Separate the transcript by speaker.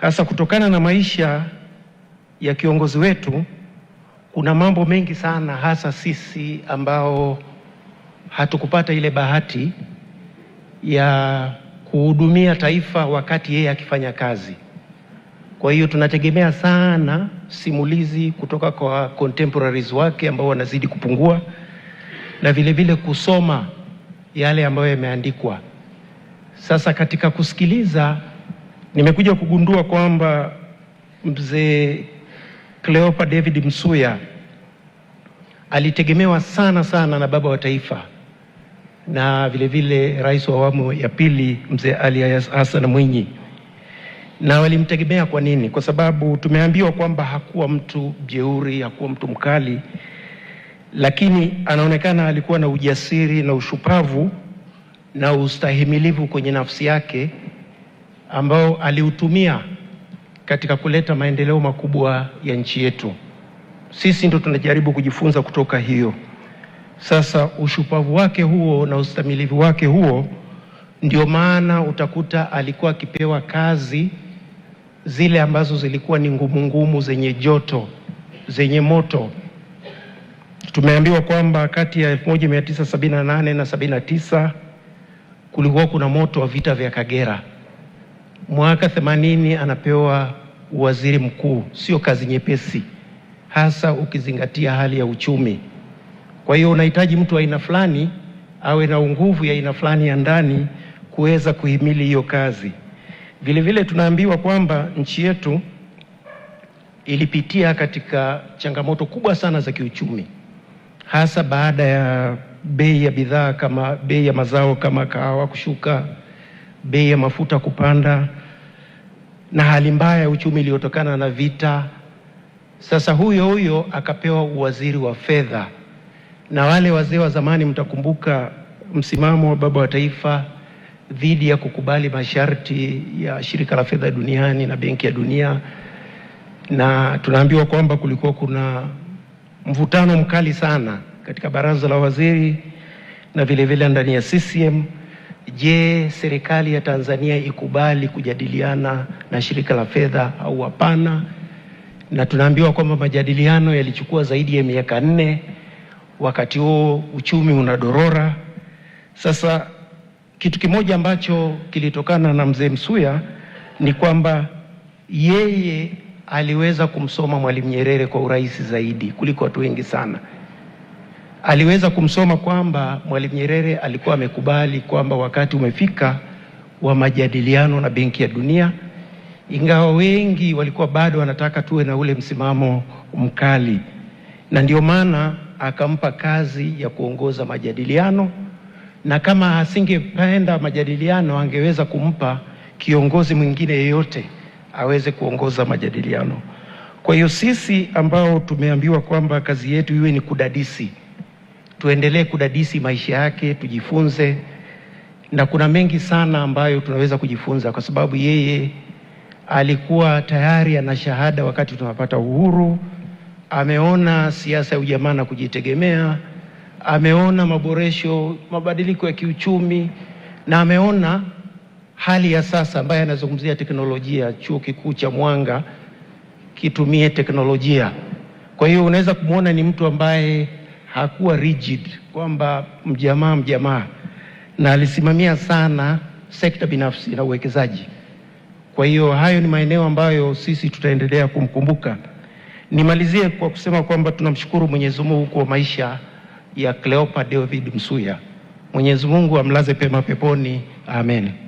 Speaker 1: Hasa kutokana na maisha ya kiongozi wetu, kuna mambo mengi sana, hasa sisi ambao hatukupata ile bahati ya kuhudumia taifa wakati yeye akifanya kazi. Kwa hiyo tunategemea sana simulizi kutoka kwa contemporaries wake ambao wanazidi kupungua, na vile vile kusoma yale ambayo yameandikwa. Sasa katika kusikiliza, nimekuja kugundua kwamba mzee Cleopa David Msuya alitegemewa sana na baba wa taifa na vile vile rais wa awamu ya pili mzee Ali Hassan Mwinyi. Na walimtegemea kwa nini? Kwa sababu tumeambiwa kwamba hakuwa mtu jeuri, hakuwa mtu mkali, lakini anaonekana alikuwa na ujasiri na ushupavu na ustahimilivu kwenye nafsi yake ambao aliutumia katika kuleta maendeleo makubwa ya nchi yetu. Sisi ndo tunajaribu kujifunza kutoka hiyo. Sasa ushupavu wake huo na ustahimilivu wake huo, ndio maana utakuta alikuwa akipewa kazi zile ambazo zilikuwa ni ngumu, zenye joto, zenye moto. Tumeambiwa kwamba kati ya 1978 na 79 kulikuwa kuna moto wa vita vya Kagera. Mwaka 80 anapewa waziri mkuu. Sio kazi nyepesi, hasa ukizingatia hali ya uchumi. Kwa hiyo unahitaji mtu wa aina fulani awe na nguvu ya aina fulani ya ndani kuweza kuhimili hiyo kazi. Vile vile tunaambiwa kwamba nchi yetu ilipitia katika changamoto kubwa sana za kiuchumi, hasa baada ya bei ya bidhaa kama bei ya mazao kama kahawa kushuka, bei ya mafuta kupanda, na hali mbaya ya uchumi iliyotokana na vita. Sasa huyo akapewa uwaziri wa fedha, na wale wazee wa zamani mtakumbuka msimamo wa baba wa taifa dhidi ya kukubali masharti ya shirika la fedha duniani na benki ya dunia, na tunaambiwa kwamba kulikuwa kuna mvutano mkali sana katika baraza la waziri na vile vile ndani ya CCM. Je, serikali ya Tanzania ikubali kujadiliana na shirika la fedha au hapana? Na tunaambiwa kwamba majadiliano yalichukua zaidi ya miaka 4. Wakati huo uchumi unadorora. Sasa kitu kimoja ambacho kilitokana na mzee Msuya ni kwamba yeye aliweza kumsoma Mwalimu Nyerere kwa urahisi zaidi kuliko watu wengi sana. Aliweza kumsoma kwamba Mwalimu Nyerere alikuwa amekubali kwamba wakati umefika wa majadiliano na Benki ya Dunia, ingawa wengi walikuwa bado wanataka tuwe na ule msimamo mkali, na ndio maana akampa kazi ya kuongoza majadiliano, na kama asingependa majadiliano angeweza kumpa kiongozi mwingine yeyote aweze kuongoza majadiliano. Kwa hiyo sisi ambao tumeambiwa kwamba kazi yetu iwe ni kudadisi, tuendelee kudadisi maisha yake, tujifunze, na kuna mengi sana ambayo tunaweza kujifunza, kwa sababu yeye alikuwa tayari ana shahada wakati tunapata uhuru. Ameona siasa ya ujamaa na kujitegemea, ameona maboresho, mabadiliko ya kiuchumi, na ameona hali ya sasa ambayo anazungumzia teknolojia. Chuo Kikuu cha Mwanga kitumie teknolojia. Kwa hiyo unaweza kumuona ni mtu ambaye hakuwa rigid kwamba mjamaa, na alisimamia sana sekta binafsi na uwekezaji. Kwa hiyo hayo ni maeneo ambayo sisi tutaendelea kumkumbuka. Nimalizie kwa kusema kwamba tunamshukuru Mwenyezi Mungu kwa maisha ya Cleopa David Msuya. Mwenyezi Mungu amlaze pema peponi. Amen.